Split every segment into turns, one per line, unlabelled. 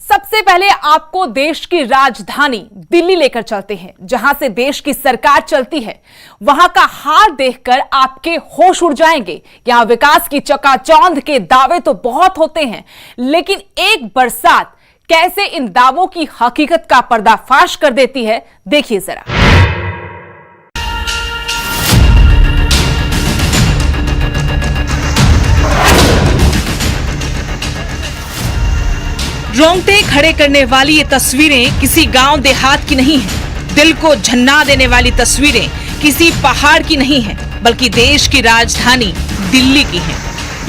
सबसे पहले आपको देश की राजधानी दिल्ली लेकर चलते हैं, जहां से देश की सरकार चलती है। वहां का हाल देखकर आपके होश उड़ जाएंगे। यहां विकास की चकाचौंध के दावे तो बहुत होते हैं, लेकिन एक बरसात कैसे इन दावों की हकीकत का पर्दाफाश कर देती है, देखिए जरा। रोंगटे खड़े करने वाली ये तस्वीरें किसी गांव देहात की नहीं हैं। दिल को झन्ना देने वाली तस्वीरें किसी पहाड़ की नहीं हैं, बल्कि देश की राजधानी दिल्ली की हैं।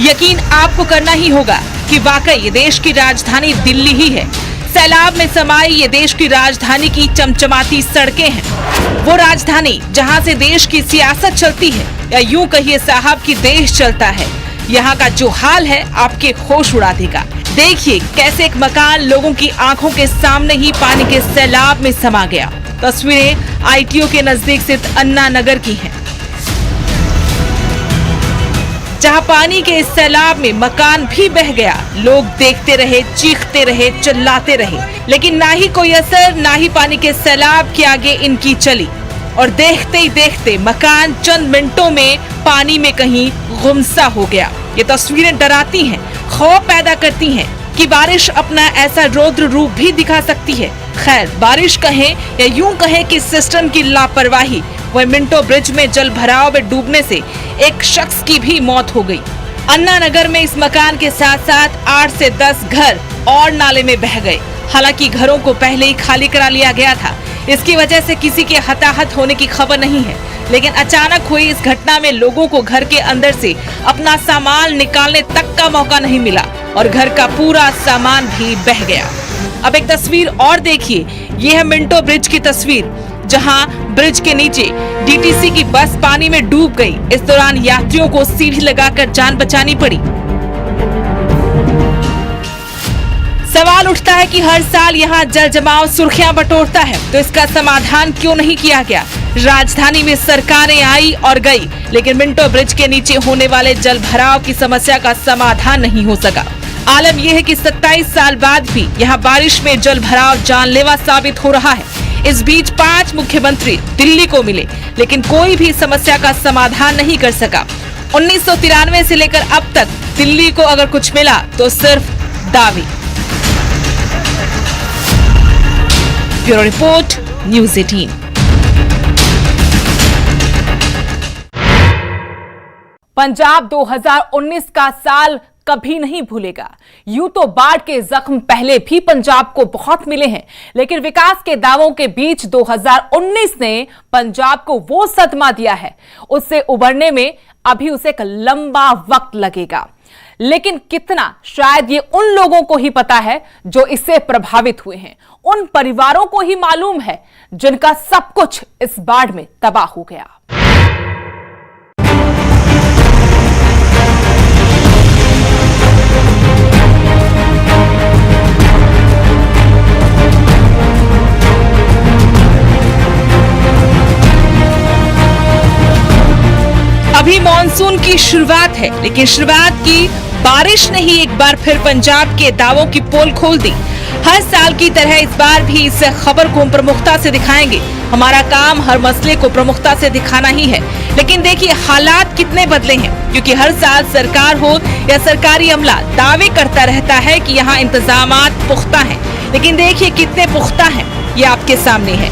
यकीन आपको करना ही होगा कि वाकई ये देश की राजधानी दिल्ली ही है। सैलाब में समाई ये देश की राजधानी की चमचमाती सड़कें हैं। वो राजधानी जहां से देश की सियासत चलती है, या यूं कहिए साहब कि देश चलता है। यहाँ का जो हाल है आपके होश उड़ा देगा। देखिए कैसे एक मकान लोगों की आंखों के सामने ही पानी के सैलाब में समा गया। तस्वीरें आईटीओ के नजदीक स्थित अन्ना नगर की हैं, जहां पानी के इस सैलाब में मकान भी बह गया। लोग देखते रहे, चीखते रहे, चिल्लाते रहे, लेकिन ना ही कोई असर, ना ही पानी के सैलाब के आगे इनकी चली। और देखते ही देखते मकान चंद मिनटों में पानी में कहीं गुमसा हो गया। ये तस्वीरें डराती हैं, खौफ पैदा करती हैं कि बारिश अपना ऐसा रौद्र रूप भी दिखा सकती है। खैर, बारिश कहें या यूं कहें कि सिस्टम की लापरवाही, वह मिंटो ब्रिज में जल भराव में डूबने से एक शख्स की भी मौत हो गई। अन्ना नगर में इस मकान के साथ साथ 8 से 10 घर और नाले में बह गए। हालांकि घरों को पहले ही खाली करा लिया गया था। इसकी वजह से किसी के हताहत होने की खबर नहीं है, लेकिन अचानक हुई इस घटना में लोगों को घर के अंदर से अपना सामान निकालने तक का मौका नहीं मिला और घर का पूरा सामान भी बह गया। अब एक तस्वीर और देखिए, ये है मिंटो ब्रिज की तस्वीर, जहां ब्रिज के नीचे डीटीसी की बस पानी में डूब गई। इस दौरान यात्रियों को सीढ़ी लगाकर जान बचानी पड़ी। सवाल उठता है कि हर साल यहाँ जल जमाव सुर्खियां बटोरता है, तो इसका समाधान क्यों नहीं किया गया। राजधानी में सरकारें आई और गई, लेकिन मिंटो ब्रिज के नीचे होने वाले जल भराव की समस्या का समाधान नहीं हो सका। आलम यह है कि 27 साल बाद भी यहाँ बारिश में जल भराव जानलेवा साबित हो रहा है। इस बीच 5 मुख्यमंत्री दिल्ली को मिले, लेकिन कोई भी समस्या का समाधान नहीं कर सका। 1993 से लेकर अब तक दिल्ली को अगर कुछ मिला तो सिर्फ दावे। Bureau report, news 18। पंजाब 2019 का साल कभी नहीं भूलेगा। यूं तो बाढ़ के जख्म पहले भी पंजाब को बहुत मिले हैं, लेकिन विकास के दावों के बीच 2019 ने पंजाब को वो सदमा दिया है, उससे उबरने में अभी उसे एक लंबा वक्त लगेगा। लेकिन कितना, शायद ये उन लोगों को ही पता है जो इससे प्रभावित हुए हैं। उन परिवारों को ही मालूम है जिनका सब कुछ इस बाढ़ में तबाह हो गया। अभी मॉनसून की शुरुआत है, लेकिन शुरुआत की बारिश ने ही एक बार फिर पंजाब के दावों की पोल खोल दी। हर साल की तरह इस बार भी इस खबर को प्रमुखता से दिखाएंगे। हमारा काम हर मसले को प्रमुखता से दिखाना ही है, लेकिन देखिए हालात कितने बदले हैं, क्योंकि हर साल सरकार हो या सरकारी अमला दावे करता रहता है कि यहाँ इंतजामात पुख्ता हैं, लेकिन देखिए कितने पुख्ता हैं, ये आपके सामने है।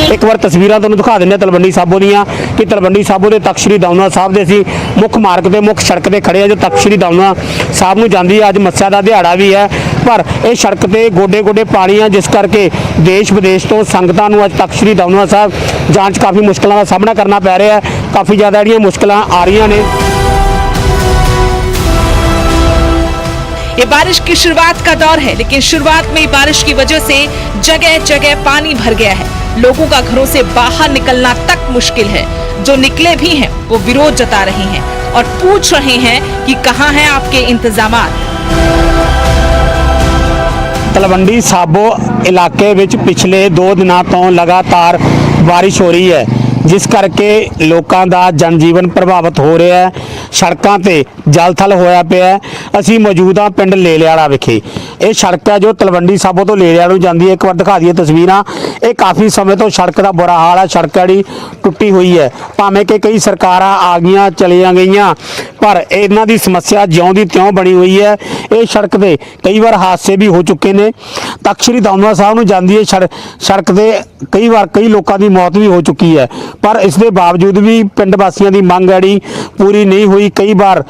एक बार तस्वीरां तुहानूं दिखा दिंदे तलवंडी साबो दीयां कि तलवंडी साबो दे तख्त श्री दमदमा साहब दे असीं मुख्य मार्ग ते मुख्य सड़क ते खड़े आ, जो तख्त श्री दमदमा साहब नूं जांदी है। अज मस्सिया दा दिहाड़ा भी है, पर इह सड़क ते गोडे गोडे पानी है, जिस करके देश विदेश तो संगतां नूं अज तख्त श्री दमदमा साहब जाण च काफ़ी मुश्किलां दा सामना करना पै रहा है। काफ़ी ज़्यादा जिहड़ियां मुश्किलां आ रहीआं ने।
ये बारिश की शुरुआत का दौर है, लेकिन शुरुआत में बारिश की वजह से जगह जगह पानी भर गया है। लोगों का घरों से बाहर निकलना तक मुश्किल है। जो निकले भी हैं वो विरोध जता रहे हैं और पूछ रहे हैं कि कहां हैं आपके इंतजामात।
तलवंडी साबो इलाके विच पिछले 2 दिनों तो लगातार बारिश हो रही है। ਜਿਸ ਕਰਕੇ ਲੋਕਾਂ ਦਾ ਜਨਜੀਵਨ ਪ੍ਰਭਾਵਿਤ ਹੋ ਰਿਹਾ ਹੈ। ਸੜਕਾਂ ਤੇ ਜਲ-ਥਲ ਹੋਇਆ ਪਿਆ ਹੈ। ਅਸੀਂ ਮੌਜੂਦ ਹਾਂ ਪਿੰਡ ਲੇਲਿਆਲਾ ਵਿਖੇ। ਇਹ ਸੜਕ ਹੈ ਜੋ ਤਲਵੰਡੀ ਸਾਬੋ ਤੋਂ ਲੇਲਿਆਲਾ ਨੂੰ ਜਾਂਦੀ ਹੈ। ਇੱਕ ਵਾਰ ਦਿਖਾ ਦਈਏ ਤਸਵੀਰਾਂ। ਇਹ ਕਾਫੀ ਸਮੇਂ ਤੋਂ ਸੜਕ ਦਾ ਬੁਰਾ ਹਾਲ ਹੈ। ਸੜਕ ਜਿਹੜੀ ਟੁੱਟੀ ਹੋਈ ਹੈ, ਭਾਵੇਂ ਕਿ ਕਈ ਸਰਕਾਰਾਂ ਆ ਗਈਆਂ ਚਲੀਆਂ ਗਈਆਂ, ਪਰ ਇਹਨਾਂ ਦੀ ਸਮੱਸਿਆ ਜਿਉਂ ਦੀ ਤਿਉਂ ਬਣੀ ਹੋਈ ਹੈ। ਇਹ ਸੜਕ ਤੇ ਕਈ ਵਾਰ ਹਾਦਸੇ ਵੀ ਹੋ ਚੁੱਕੇ ਨੇ। ਤਖ਼ਤ ਸ੍ਰੀ ਦਮਦਮਾ ਸਾਹਿਬ ਨੂੰ ਜਾਂਦੀ ਹੈ ਸੜਕ ਤੇ ਕਈ ਵਾਰ ਕਈ ਲੋਕਾਂ ਦੀ ਮੌਤ ਵੀ ਹੋ ਚੁੱਕੀ ਹੈ, ਪਰ ਇਸ ਦੇ ਬਾਵਜੂਦ ਵੀ ਪਿੰਡ ਵਾਸੀਆਂ ਦੀ ਮੰਗ ਜਿਹੜੀ ਪੂਰੀ ਨਹੀਂ ਹੋਈ। ਕਈ ਵਾਰ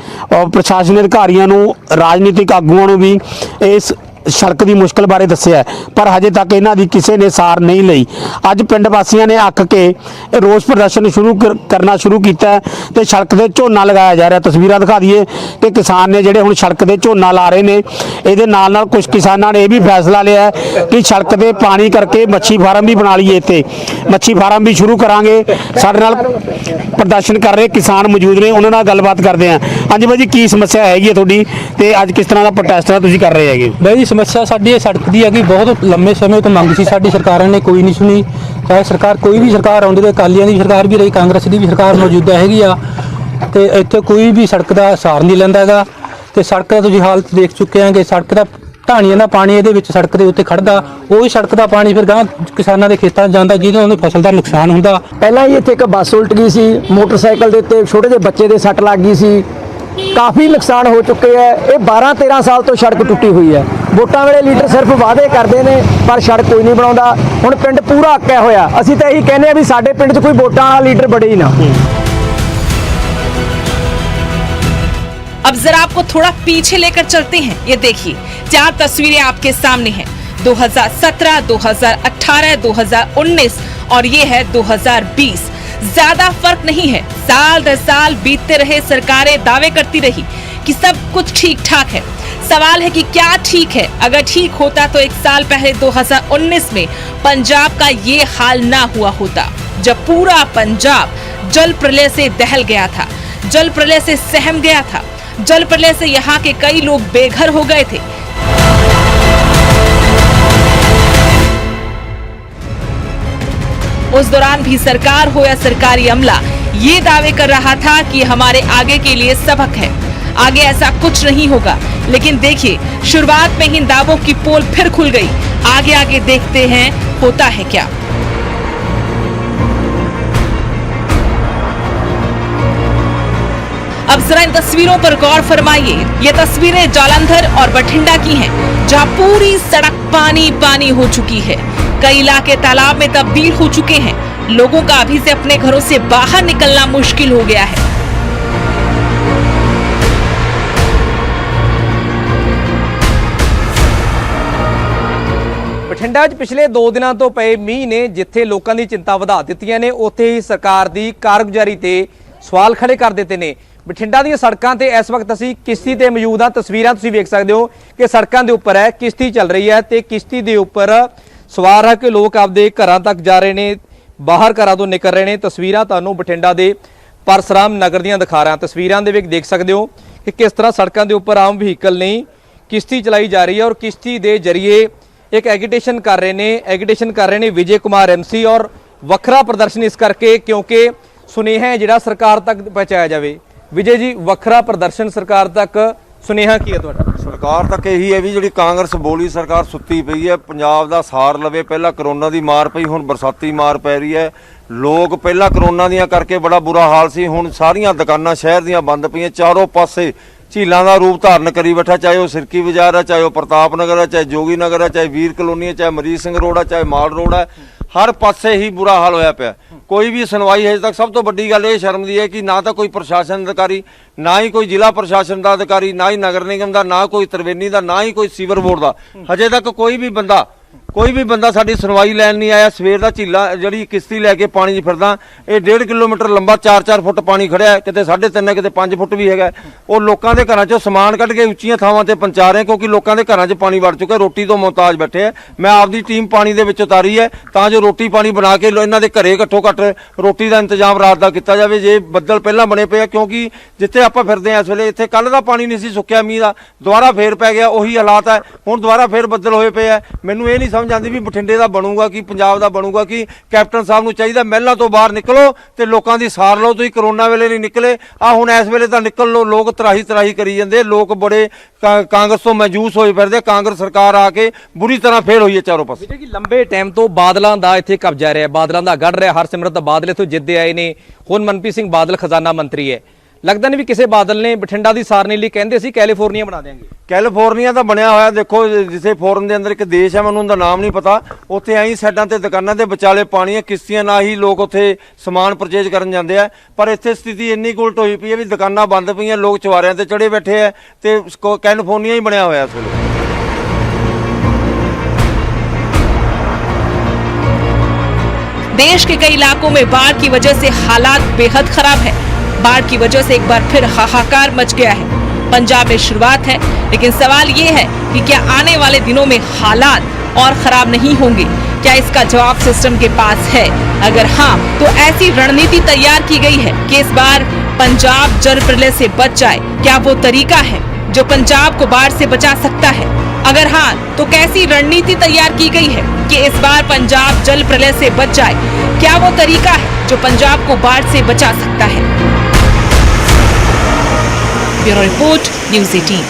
ਪ੍ਰਸ਼ਾਸਨ ਅਧਿਕਾਰੀਆਂ ਨੂੰ, ਰਾਜਨੀਤਿਕ ਆਗੂਆਂ ਨੂੰ ਵੀ ਇਸ ਸੜਕ ਦੀ ਮੁਸ਼ਕਲ ਬਾਰੇ ਦੱਸਿਆ, ਪਰ ਹਜੇ ਤੱਕ ਇਹਨਾਂ ਦੀ ਕਿਸੇ ਨੇ ਸਾਰ ਨਹੀਂ ਲਈ। ਅੱਜ ਪਿੰਡ ਵਾਸੀਆਂ ਨੇ ਅੱਕ ਕੇ ਰੋਸ ਪ੍ਰਦਰਸ਼ਨ ਕਰਨਾ ਸ਼ੁਰੂ ਕੀਤਾ ਤੇ ਸੜਕ ਤੇ ਝੋਨਾ ਲਗਾਇਆ ਜਾ ਰਿਹਾ। ਤਸਵੀਰਾਂ ਦਿਖਾ ਦਈਏ ਕਿ ਕਿਸਾਨ ਨੇ ਜਿਹੜੇ ਹੁਣ ਸੜਕ ਤੇ ਝੋਨਾ ਲਾ ਰਹੇ ਨੇ। ਇਹਦੇ ਨਾਲ ਨਾਲ ਕੁਝ ਕਿਸਾਨਾਂ ਨੇ ਇਹ ਵੀ ਫੈਸਲਾ ਲਿਆ ਕਿ ਸੜਕ ਤੇ ਪਾਣੀ ਕਰਕੇ ਮੱਛੀ ਫਾਰਮ ਵੀ ਬਣਾ ਲਈਏ, ਤੇ ਮੱਛੀ ਫਾਰਮ ਵੀ ਸ਼ੁਰੂ ਕਰਾਂਗੇ। ਸਾਡੇ ਨਾਲ ਪ੍ਰਦਰਸ਼ਨ ਕਰ ਰਹੇ ਕਿਸਾਨ ਮੌਜੂਦ ਨੇ, ਉਹਨਾਂ ਨਾਲ ਗੱਲਬਾਤ ਕਰਦੇ ਹਾਂ। ਹਾਂਜੀ ਬਾਈ ਜੀ, ਕੀ ਸਮੱਸਿਆ ਹੈਗੀ ਹੈ ਤੁਹਾਡੀ ਤੇ ਅੱਜ ਕਿਸ ਤਰ੍ਹਾਂ ਦਾ ਪ੍ਰੋਟੈਸਟ ਤੁਸੀਂ ਕਰ ਰਹੇ ਹੈਗੇ?
ਬਾਈ ਜੀ, ਸਮੱਸਿਆ ਸਾਡੀ ਇਹ ਸੜਕ ਦੀ ਹੈਗੀ। ਬਹੁਤ ਲੰਮੇ ਸਮੇਂ ਤੋਂ ਮੰਗ ਸੀ ਸਾਡੀ, ਸਰਕਾਰਾਂ ਨੇ ਕੋਈ ਨਹੀਂ ਸੁਣੀ। ਚਾਹੇ ਸਰਕਾਰ ਕੋਈ ਵੀ ਸਰਕਾਰ ਆਉਂਦੀ, ਤੇ ਅਕਾਲੀਆਂ ਦੀ ਸਰਕਾਰ ਵੀ ਰਹੀ, ਕਾਂਗਰਸ ਦੀ ਵੀ ਸਰਕਾਰ ਮੌਜੂਦਾ ਹੈਗੀ ਆ, ਤੇ ਇੱਥੇ ਕੋਈ ਵੀ ਸੜਕ ਦਾ ਸਾਰ ਨਹੀਂ ਲੈਂਦਾ ਹੈਗਾ। ਤੇ ਸੜਕ ਦਾ ਤੁਸੀਂ ਹਾਲਤ ਦੇਖ ਚੁੱਕੇ ਆਂਗੇ। ਸੜਕ ਦਾ ਢਾਣੀਆਂ ਦਾ ਪਾਣੀ ਇਹਦੇ ਵਿੱਚ ਸੜਕ ਦੇ ਉੱਤੇ ਖੜਦਾ, ਉਹੀ ਸੜਕ ਦਾ ਪਾਣੀ ਫਿਰ ਗਾਂ ਕਿਸਾਨਾਂ ਦੇ ਖੇਤਾਂ 'ਚ ਜਾਂਦਾ, ਜਿਹਦੇ ਨਾਲ ਫਸਲ ਦਾ ਨੁਕਸਾਨ ਹੁੰਦਾ।
ਪਹਿਲਾਂ ਹੀ ਇੱਥੇ ਇੱਕ ਬੱਸ ਉਲਟ ਗਈ ਸੀ, ਮੋਟਰਸਾਈਕਲ ਦੇ ਉੱਤੇ ਛੋਟੇ ਜਿਹੇ ਬੱਚੇ ਦੇ ਸੱਟ ਲੱਗ ਗਈ ਸੀ। ਕਾਫੀ ਨੁਕਸਾਨ ਹੋ ਚੁੱਕੇ ਹੈ। ਇਹ 12-13 ਸਾਲ ਤੋਂ ਸੜਕ ਟੁੱਟੀ ਹੋਈ ਹੈ। ਵੋਟਾਂ ਵੇਲੇ ਲੀਡਰ ਸਿਰਫ ਵਾਅਦੇ ਕਰਦੇ ਨੇ, ਪਰ ਸੜਕ ਕੋਈ ਨਹੀਂ ਬਣਾਉਂਦਾ। ਹੁਣ ਪਿੰਡ ਪੂਰਾ ਅੱਕਿਆ ਹੋਇਆ। ਅਸੀਂ ਤਾਂ ਇਹੀ ਕਹਿੰਦੇ ਆ ਵੀ ਸਾਡੇ ਪਿੰਡ 'ਚ ਕੋਈ ਵੋਟਾਂ ਵਾਲਾ ਲੀਡਰ ਬਣੇ ही ना।
अब जरा आपको थोड़ा पीछे लेकर चलते हैं। ये देखिए, 4 तस्वीरें आपके सामने हैं। 2017, 2018, 2019 और ये है 2020। ज्यादा फर्क नहीं है। साल दर साल बीतते रहे, सरकारें दावे करती रही कि सब कुछ ठीक ठाक है। सवाल है कि क्या ठीक है? अगर ठीक होता तो 1 साल पहले 2019 में पंजाब का ये हाल ना हुआ होता, जब पूरा पंजाब जल प्रलय से दहल गया था, जल प्रलय से सहम गया था। जल प्रलय से यहाँ के कई लोग बेघर हो गए थे। उस दौरान भी सरकार हो या सरकारी अमला ये दावे कर रहा था कि हमारे आगे के लिए सबक है, आगे ऐसा कुछ नहीं होगा। लेकिन देखिए, शुरुआत में ही दावों की पोल फिर खुल गई। आगे आगे देखते हैं होता है क्या। अब जरा इन तस्वीरों पर गौर फरमाइए। ये तस्वीरें जालंधर और बठिंडा की हैं, जहां पूरी सड़क पानी पानी हो चुकी है। कई इलाके तालाब में तब्दील हो चुके हैं। लोगों का अभी से अपने घरों से बाहर निकलना मुश्किल हो गया है।
ਬਠਿੰਡਾ 'ਚ ਪਿਛਲੇ 2 ਦਿਨਾਂ ਤੋਂ ਪਏ ਮੀਂਹ ਨੇ ਜਿੱਥੇ ਲੋਕਾਂ ਦੀ ਚਿੰਤਾ ਵਧਾ ਦਿੱਤੀਆਂ ਨੇ, ਉੱਥੇ ਹੀ ਸਰਕਾਰ ਦੀ ਕਾਰਗੁਜ਼ਾਰੀ ਤੇ ਸਵਾਲ ਖੜੇ ਕਰ ਦਿੱਤੇ ਨੇ। ਬਠਿੰਡਾ ਦੀਆਂ ਸੜਕਾਂ ਤੇ ਇਸ ਵਕਤ ਅਸੀਂ ਕਿਸ਼ਤੀ ਤੇ ਮੌਜੂਦ ਹਾਂ। ਤਸਵੀਰਾਂ ਤੁਸੀਂ ਵੇਖ ਸਕਦੇ ਹੋ ਕਿ ਸੜਕਾਂ ਦੇ ਉੱਪਰ ਹੈ, ਕਿਸ਼ਤੀ ਚੱਲ ਰਹੀ ਹੈ ਤੇ ਕਿਸ਼ਤੀ ਦੇ ਉੱਪਰ ਸਵਾਰ ਹੈ ਕਿ ਲੋਕ ਆਪਦੇ ਘਰਾਂ ਤੱਕ ਜਾ ਰਹੇ ਨੇ, ਬਾਹਰ ਘਰਾਂ ਤੋਂ ਨਿਕਲ ਰਹੇ ਨੇ। ਤਸਵੀਰਾਂ ਤੁਹਾਨੂੰ ਬਠਿੰਡਾ ਦੇ ਪਰਸਰਾਮ ਨਗਰ ਦੀਆਂ ਦਿਖਾ ਰਿਹਾ। ਤਸਵੀਰਾਂ ਦੇ ਵਿੱਚ ਦੇਖ ਸਕਦੇ ਹੋ ਕਿ ਕਿਸ ਤਰ੍ਹਾਂ ਸੜਕਾਂ ਦੇ ਉੱਪਰ ਆਮ ਵਹੀਕਲ ਨਹੀਂ, ਕਿਸ਼ਤੀ ਚਲਾਈ ਜਾ ਰਹੀ ਹੈ ਔਰ ਕਿਸ਼ਤੀ ਦੇ ਜ਼ਰੀਏ एक एगिटेशन कर रहे ने विजय कुमार MC और वखरा प्रदर्शन इस करके क्योंकि सुनेहा है जिहड़ा सरकार तक पहुँचाया जाए। विजय जी, वखरा प्रदर्शन सरकार तक सुनेहा की है तुहाडा?
सरकार तक यही है भी जिहड़ी कांग्रेस बोली सरकार सुत्ती पई है। पंजाब दा सार लवे, पहला करोना दी मार पई, हुण बरसाती मार पै रही है। लोग पहला करोना दियां करके बड़ा बुरा हाल सी, हुण सारियां दुकानां शहर दियां बंद पईयां। चारों पासे झीलों का रूप धारण करी बैठा, चाहे वह सिरकी बाजार है, चाहे वह प्रताप नगर है, चाहे जोगी नगर है, चाहे वीर कलोनी है, चाहे मरीज सिंह रोड है, चाहे माल रोड है। हर पासे ही बुरा हाल होया पिया। कोई भी सुनवाई है तक। सब तो बड़ी गल ये शर्म दी है कि ना तो कोई प्रशासन अधिकारी, ना ही कोई जिला प्रशासन का अधिकारी, ना ही नगर निगम का, ना कोई त्रिवेणी का, ना ही कोई सीवर बोर्ड का। हजे तक कोई भी बंदा साडी सुनवाई लैन नहीं आया। सवेर का झीला जी किश्ती लैके पानी फिरदा, ये 1.5 किलोमीटर लंबा 4-4 फुट पानी खड़िया है, किते 3.5 किते 5 फुट भी है। वो लोगों के घरों चों समान कढ़ के उच्चियां थावां ते पहुंचा रहे, क्योंकि लोगों के घरों च पानी वड़ चुका। रोटी तो मोहताज बैठे है। मैं आपकी टीम पानी दे विच उतारी है तां जो रोटी पानी बना के इन्हां दे घरे घट्टो घट्ट रोटी का इंतजाम रात का किया जाए। जे बदल पहला बने पे, क्योंकि जिथे आपां फिरदे आ इस वेले इत्थे कल दा पानी नहीं सी सुक्किया, मींह दा दोबारा फेर पै गया, उही हालात है। हुण दोबारा फिर बदल होए पे है। मैनूं ये नहीं समझ ਸਮਝ ਆਉਂਦੀ ਵੀ ਬਠਿੰਡੇ ਦਾ ਬਣੂਗਾ ਕੀ, ਪੰਜਾਬ ਦਾ ਬਣੂਗਾ ਕੀ। ਕੈਪਟਨ ਸਾਹਿਬ ਨੂੰ ਚਾਹੀਦਾ ਮਹਿਲਾਂ ਤੋਂ ਬਾਹਰ ਨਿਕਲੋ ਤੇ ਲੋਕਾਂ ਦੀ ਸਾਰ ਲਓ। ਤੁਸੀਂ ਕਰੋਨਾ ਵੇਲੇ ਨਹੀਂ ਨਿਕਲੇ, ਆ ਹੁਣ ਇਸ ਵੇਲੇ ਤਾਂ ਨਿਕਲ ਲਓ। ਲੋਕ ਤਰਾਹੀ ਕਰੀ ਜਾਂਦੇ, ਲੋਕ ਬੜੇ ਕਾਂਗਰਸ ਤੋਂ ਮਾਯੂਸ ਹੋਏ ਫਿਰਦੇ। ਕਾਂਗਰਸ ਸਰਕਾਰ ਆ ਕੇ ਬੁਰੀ ਤਰ੍ਹਾਂ ਫੇਲ ਹੋਈ ਹੈ ਚਾਰੋਂ ਪਾਸੇ।
ਕਿ ਲੰਬੇ ਟਾਈਮ ਤੋਂ ਬਾਦਲਾਂ ਦਾ ਇੱਥੇ ਕਬਜ਼ਾ ਰਿਹਾ, ਬਾਦਲਾਂ ਦਾ ਗੜ ਰਿਹਾ। ਹਰਸਿਮਰਤ ਬਾਦਲ ਇੱਥੋਂ ਜਿੱਤੇ ਆਏ ਨੇ, ਹੁਣ ਮਨਪ੍ਰੀਤ ਸਿੰਘ ਬਾਦਲ ਖਜ਼ਾਨਾ ਮੰਤਰੀ ਹੈ। ਲੱਗਦਾ ਨਹੀਂ ਵੀ ਕਿਸੇ ਬਾਦਲ ਨੇ ਬਠਿੰਡਾ ਦੀ ਸਾਰਨੀ ਲਈ ਕਹਿੰਦੇ ਸੀ ਕੈਲੀਫੋਰਨੀਆ ਬਣਾ ਦੇਾਂਗੇ।
ਕੈਲੀਫੋਰਨੀਆ ਤਾਂ ਬਣਿਆ ਹੋਇਆ, ਦੇਖੋ ਜਿਸੇ ਫੋਰਨ ਦੇ ਅੰਦਰ ਇੱਕ ਦੇਸ਼ ਹੈ, ਮੈਨੂੰ ਉਹਦਾ ਨਾਮ ਨਹੀਂ ਪਤਾ, ਉੱਥੇ ਐਂ ਸਾਈਡਾਂ ਤੇ ਦੁਕਾਨਾਂ ਦੇ ਵਿਚਾਲੇ ਪਾਣੀ ਹੈ, ਕਿਸ਼ਤੀਆਂ ਨਾਲ ਹੀ ਲੋਕ ਉੱਥੇ ਸਮਾਨ ਪਰਚੇਜ ਕਰਨ ਜਾਂਦੇ ਆ। ਪਰ ਇੱਥੇ ਸਥਿਤੀ ਇੰਨੀ ਉਲਟ ਹੋਈ ਪਈ ਹੈ ਵੀ ਦੁਕਾਨਾਂ ਬੰਦ ਪਈਆਂ, ਲੋਕ ਚੁਬਾਰਿਆਂ ਤੇ ਚੜੇ ਬੈਠੇ ਆ ਤੇ ਕੈਲੀਫੋਰਨੀਆ ਹੀ ਬਣਿਆ ਹੋਇਆ ਇਸ ਵੇਲੇ।
देश के कई इलाकों में बाढ़ की वजह से हालात बेहद खराब है। बाढ़ की वजह से एक बार फिर हाहाकार मच गया है। पंजाब में शुरुआत है, लेकिन सवाल ये है कि क्या आने वाले दिनों में हालात और खराब नहीं होंगे? क्या इसका जवाब सिस्टम के पास है? अगर हाँ, तो ऐसी रणनीति तैयार की गई है कि इस बार पंजाब जल प्रलय से बच जाए। क्या वो तरीका है जो पंजाब को बाढ़ से बचा सकता है? अगर हाँ, तो कैसी रणनीति तैयार की गई है कि इस बार पंजाब जल प्रलय से बच जाए? क्या वो तरीका है जो पंजाब को बाढ़ से बचा सकता है? Bureau report, news 18।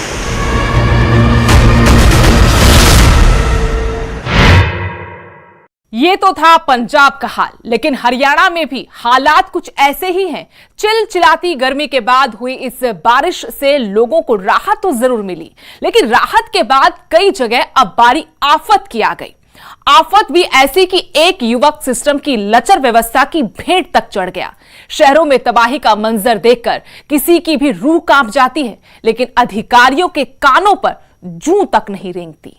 ये तो था पंजाब का हाल, लेकिन हरियाणा में भी हालात कुछ ऐसे ही हैं। चिलचिलाती गर्मी के बाद हुई इस बारिश से लोगों को राहत तो जरूर मिली, लेकिन राहत के बाद कई जगह अब बारी आफत की आ गई। आफत भी ऐसी कि एक युवक सिस्टम की लचर व्यवस्था की भेंट तक चढ़ गया। शहरों में तबाही का मंजर देखकर किसी की भी रूह कांप जाती है, लेकिन अधिकारियों के कानों पर जूं तक नहीं रेंगती।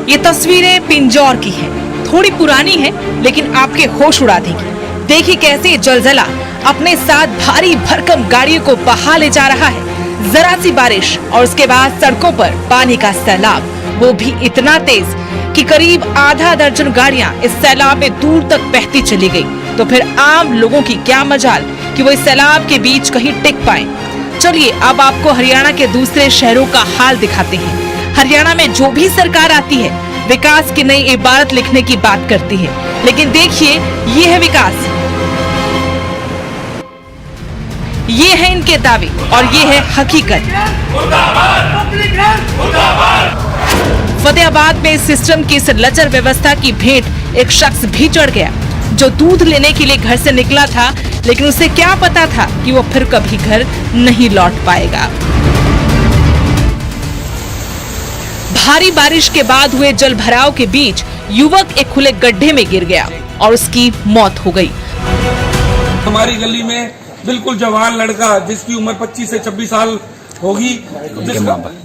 ये तस्वीरें पिंजौर की हैं। थोड़ी पुरानी है, लेकिन आपके होश उड़ा देगी। देखिए कैसे जलजला अपने साथ भारी भरकम गाड़ियों को बहा ले जा रहा है। जरा सी बारिश और उसके बाद सड़कों पर पानी का सैलाब, वो भी इतना तेज कि करीब आधा दर्जन गाड़ियां इस सैलाब में दूर तक बहती चली गई। तो फिर आम लोगों की क्या मजाल कि वो इस सैलाब के बीच कहीं टिक पाए। चलिए अब आपको हरियाणा के दूसरे शहरों का हाल दिखाते हैं। हरियाणा में जो भी सरकार आती है, विकास की नई इबारत लिखने की बात करती है, लेकिन देखिए ये है विकास, ये है इनके दावे और ये है हकीकत। फतेहाबाद में इस सिस्टम की इस लचर व्यवस्था की भेंट एक शख्स भी चढ़ गया, जो दूध लेने के लिए घर से निकला था, लेकिन उसे क्या पता था कि वो फिर कभी घर नहीं लौट पाएगा। भारी बारिश के बाद हुए जल भराव के बीच युवक एक खुले गड्ढे में गिर गया और उसकी मौत हो गई।
हमारी गली में बिल्कुल जवान लड़का जिसकी उम्र 25 से 26 साल होगी,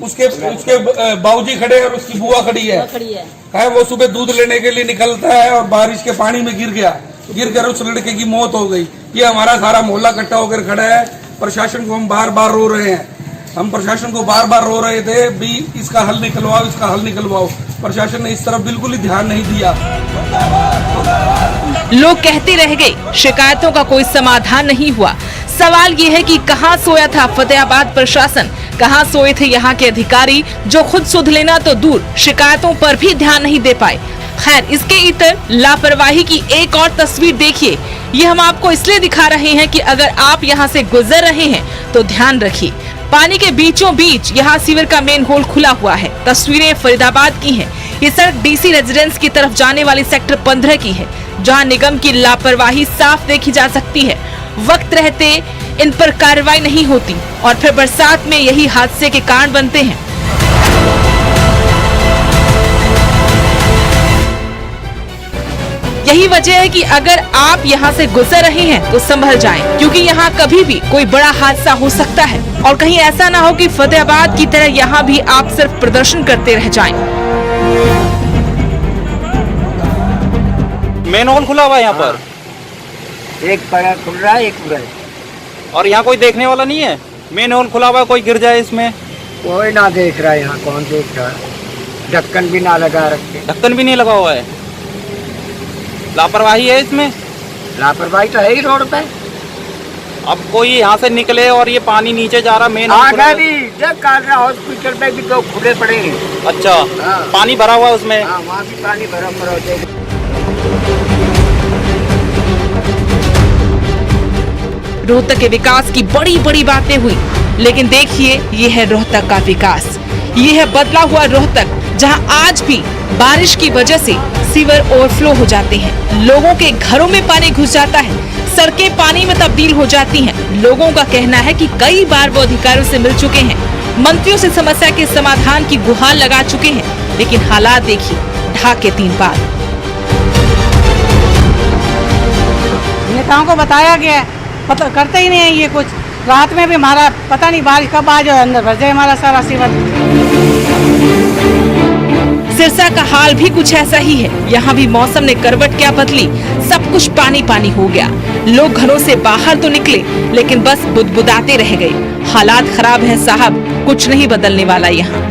उसके बाबूजी खड़े हैं और उसकी बुआ खड़ी है। वो सुबह दूध लेने के लिए निकलता है और बारिश के पानी में गिर गया, गिर कर उस लड़के की मौत हो गई। ये हमारा सारा मोहल्ला इकट्ठा होकर खड़ा है। प्रशासन को हम बार बार रो रहे हैं, हम प्रशासन को बार बार रो रहे थे भी इसका हल निकलवाओ, इसका हल निकलवाओ। प्रशासन ने इस तरफ बिल्कुल ही ध्यान नहीं दिया।
लोग कहते रह गए, शिकायतों का कोई समाधान नहीं हुआ। सवाल ये है कि कहां सोया था फतेहाबाद प्रशासन, कहां सोए थे यहाँ के अधिकारी जो खुद सुध लेना तो दूर, शिकायतों पर भी ध्यान नहीं दे पाए। खैर, इसके इतर लापरवाही की एक और तस्वीर देखिए। ये हम आपको इसलिए दिखा रहे हैं कि अगर आप यहाँ से गुजर रहे हैं तो ध्यान रखिए। पानी के बीचों बीच यहाँ सीवर का मेन होल खुला हुआ है। तस्वीरें फरीदाबाद की हैं। ये सड़क डीसी रेजिडेंस की तरफ जाने वाली सेक्टर 15 की है, जहाँ निगम की लापरवाही साफ देखी जा सकती है। वक्त रहते इन पर कार्रवाई नहीं होती और फिर बरसात में यही हादसे के कारण बनते हैं। यही वजह है कि अगर आप यहाँ से गुजर रहे हैं तो संभल जाएं, क्योंकि यहाँ कभी भी कोई बड़ा हादसा हो सकता है और कहीं ऐसा ना हो कि फतेहाबाद की तरह यहाँ भी आप सिर्फ प्रदर्शन करते रह जाएं।
मेन होल खुला हुआ है यहाँ पर,
एक पड़ा खुल रहा है, एक पूरा है।
और यहाँ कोई देखने वाला नहीं है।
मेन होल खुला हुआ है, कोई गिर जाए इसमें।
कोई ना देख रहा है, यहाँ कौन देख रहा है? ढक्कन भी ना लगा रखे।
ढक्कन भी नहीं लगा हुआ है, लापरवाही है इसमें।
लापरवाही तो है ही रोड पे।
अब कोई यहाँ से निकले और ये पानी नीचे जा रहा, मेन
आगे भी जब कालरा हॉस्पिटल पे भी तो खुले पड़े हैं।
अच्छा,
हाँ।
पानी भरा हुआ है उसमें।
हाँ, वहाँ भी पानी भरा पड़ा होता है।
रोहतक के विकास की बड़ी बड़ी बातें हुई, लेकिन देखिए ये है रोहतक का विकास। ये है बदला हुआ रोहतक, जहां आज भी बारिश की वजह से सीवर ओवरफ्लो हो जाते हैं, लोगों के घरों में पानी घुस जाता है, सड़कें पानी में तब्दील हो जाती हैं। लोगों का कहना है कि कई बार वो अधिकारियों से मिल चुके हैं, मंत्रियों से समस्या के समाधान की गुहार लगा चुके हैं, लेकिन हालात देखिए ढाक के 3 पार।
नेताओं को बताया गया है, पता करते ही नहीं है ये कुछ। रात में भी हमारा पता नहीं बारिश कब आ जाए, अंदर भर जाए हमारा सारा सीवर।
सिरसा का हाल भी कुछ ऐसा ही है। यहाँ भी मौसम ने करवट क्या बदली, सब कुछ पानी पानी हो गया। लोग घरों से बाहर तो निकले, लेकिन बस बुदबुदाते रह गए। हालात खराब हैं साहब, कुछ नहीं बदलने वाला यहाँ।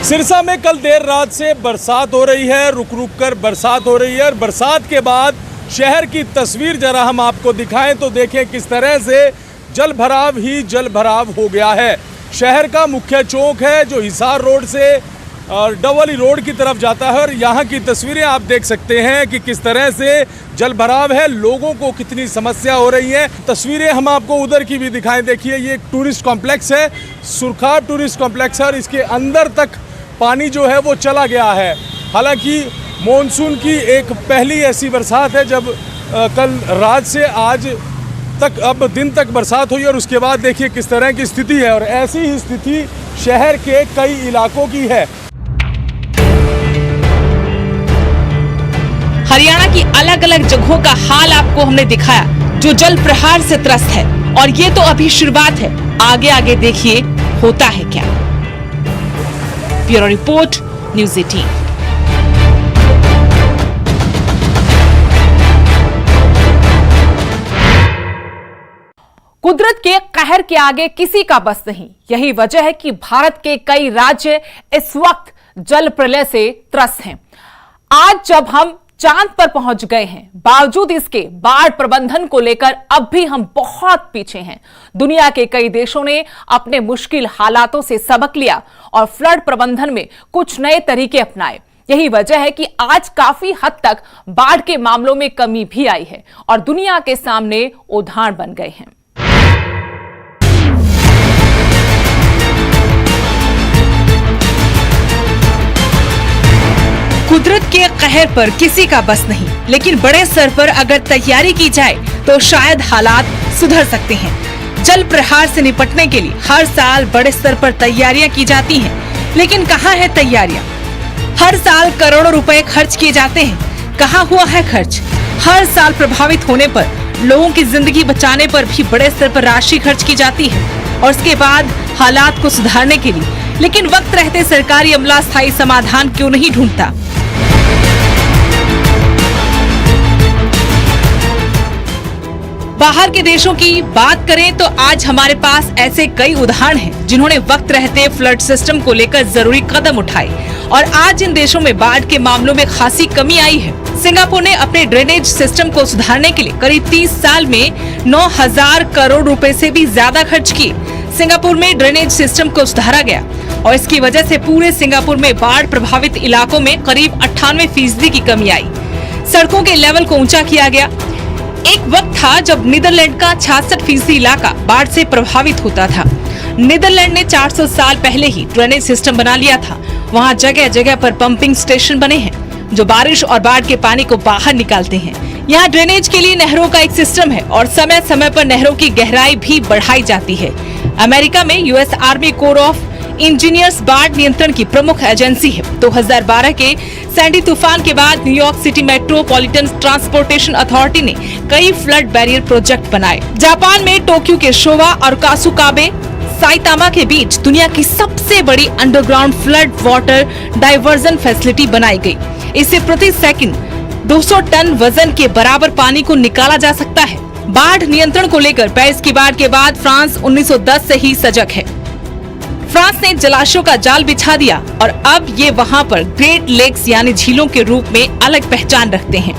सिरसा में कल देर रात से बरसात हो रही है, रुक रुक कर बरसात हो रही है। और बरसात के बाद शहर की तस्वीर जरा हम आपको दिखाएं तो देखें किस तरह से जल भराव ही जल भराव हो गया है। शहर का मुख्य चौक है जो हिसार रोड से और डबली रोड की तरफ जाता है, और यहाँ की तस्वीरें आप देख सकते हैं कि किस तरह से जल भराव है, लोगों को कितनी समस्या हो रही है। तस्वीरें हम आपको उधर की भी दिखाएं। देखिए ये एक टूरिस्ट कॉम्प्लेक्स है, सुरखाब टूरिस्ट कॉम्प्लेक्स है, और इसके अंदर तक पानी जो है वो चला गया है। हालांकि मॉनसून की एक पहली ऐसी बरसात है जब कल रात से आज तक अब दिन तक बरसात हुई, और उसके बाद देखिए किस तरह की स्थिति है। और ऐसी ही स्थिति शहर के कई इलाकों की है।
हरियाणा की अलग अलग जगहों का हाल आपको हमने दिखाया जो जल प्रहार से त्रस्त है, और ये तो अभी शुरुआत है। आगे आगे देखिए होता है क्या। Bureau report, news 18।
कुदरत के कहर के आगे किसी का बस नहीं। यही वजह है कि भारत के कई राज्य इस वक्त जल प्रलय से त्रस्त हैं। आज जब हम चांद पर पहुंच गए हैं, बावजूद इसके बाढ़ प्रबंधन को लेकर अब भी हम बहुत पीछे हैं। दुनिया के कई देशों ने अपने मुश्किल हालातों से सबक लिया और फ्लड प्रबंधन में कुछ नए तरीके अपनाए। यही वजह है कि आज काफी हद तक बाढ़ के मामलों में कमी भी आई है और दुनिया के सामने उदाहरण बन गए हैं।
कुदरत के कहर पर किसी का बस नहीं, लेकिन बड़े स्तर पर अगर तैयारी की जाए तो शायद हालात सुधर सकते हैं। जल प्रहार से निपटने के लिए हर साल बड़े स्तर पर तैयारियां की जाती हैं, लेकिन कहाँ है तैयारियां? हर साल करोड़ों रुपए खर्च किए जाते हैं, कहाँ हुआ है खर्च? हर साल प्रभावित होने पर, लोगों की जिंदगी बचाने पर भी बड़े स्तर पर राशि खर्च की जाती है, और उसके बाद हालात को सुधारने के लिए लेकिन वक्त रहते सरकारी अमला स्थायी समाधान क्यों नहीं ढूंढता? बाहर के देशों की बात करें तो आज हमारे पास ऐसे कई उदाहरण हैं जिन्होंने वक्त रहते फ्लड सिस्टम को लेकर जरूरी कदम उठाए और आज इन देशों में बाढ़ के मामलों में खासी कमी आई है। सिंगापुर ने अपने ड्रेनेज सिस्टम को सुधारने के लिए करीब 30 साल में 9,000 करोड़ रुपए से भी ज्यादा खर्च किए। सिंगापुर में ड्रेनेज सिस्टम को सुधारा गया और इसकी वजह से पूरे सिंगापुर में बाढ़ प्रभावित इलाकों में करीब 98% की कमी आई। सड़कों के लेवल को ऊंचा किया गया। एक वक्त था जब नीदरलैंड का 66% इलाका बाढ़ से प्रभावित होता था। नीदरलैंड ने 400 साल पहले ही ड्रेनेज सिस्टम बना लिया था। वहाँ जगह जगह पर पंपिंग स्टेशन बने हैं जो बारिश और बाढ़ के पानी को बाहर निकालते हैं। यहाँ ड्रेनेज के लिए नहरों का एक सिस्टम है और समय समय पर नहरों की गहराई भी बढ़ाई जाती है। अमेरिका में US army core of engineers बाढ़ नियंत्रण की प्रमुख एजेंसी है। 2012 के सैंडी तूफान के बाद New York city metropolitan transportation authority ने कई फ्लड बैरियर प्रोजेक्ट बनाए। जापान में टोक्यो के शोवा और कासुकाबे साइतामा के बीच दुनिया की सबसे बड़ी underground flood water diversion facility बनाई गई। इससे प्रति सेकंड 200 टन वजन के बराबर पानी को निकाला जा सकता है। बाढ़ नियंत्रण को लेकर पेरिस की बाढ़ के बाद फ्रांस 1910 से ही सजग है। फ्रांस ने जलाशयों का जाल बिछा दिया और अब ये वहां पर ग्रेट लेक्स यानी झीलों के रूप में अलग पहचान रखते हैं।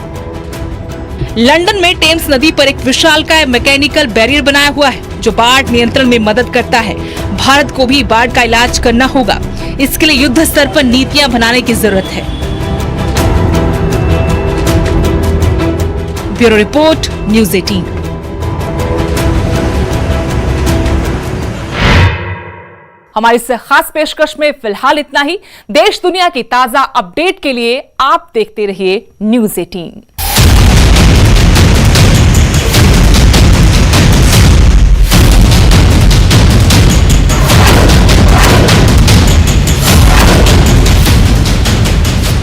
लंदन में टेम्स नदी पर एक विशालकाय मैकेनिकल बैरियर बनाया हुआ है जो बाढ़ नियंत्रण में मदद करता है। भारत को भी बाढ़ का इलाज करना होगा, इसके लिए युद्ध स्तर पर नीतियां बनाने की जरूरत है। Bureau report, news 18।
हमारी इस खास पेशकश में फिलहाल इतना ही। देश दुनिया की ताजा अपडेट के लिए आप देखते रहिए न्यूज़ 18।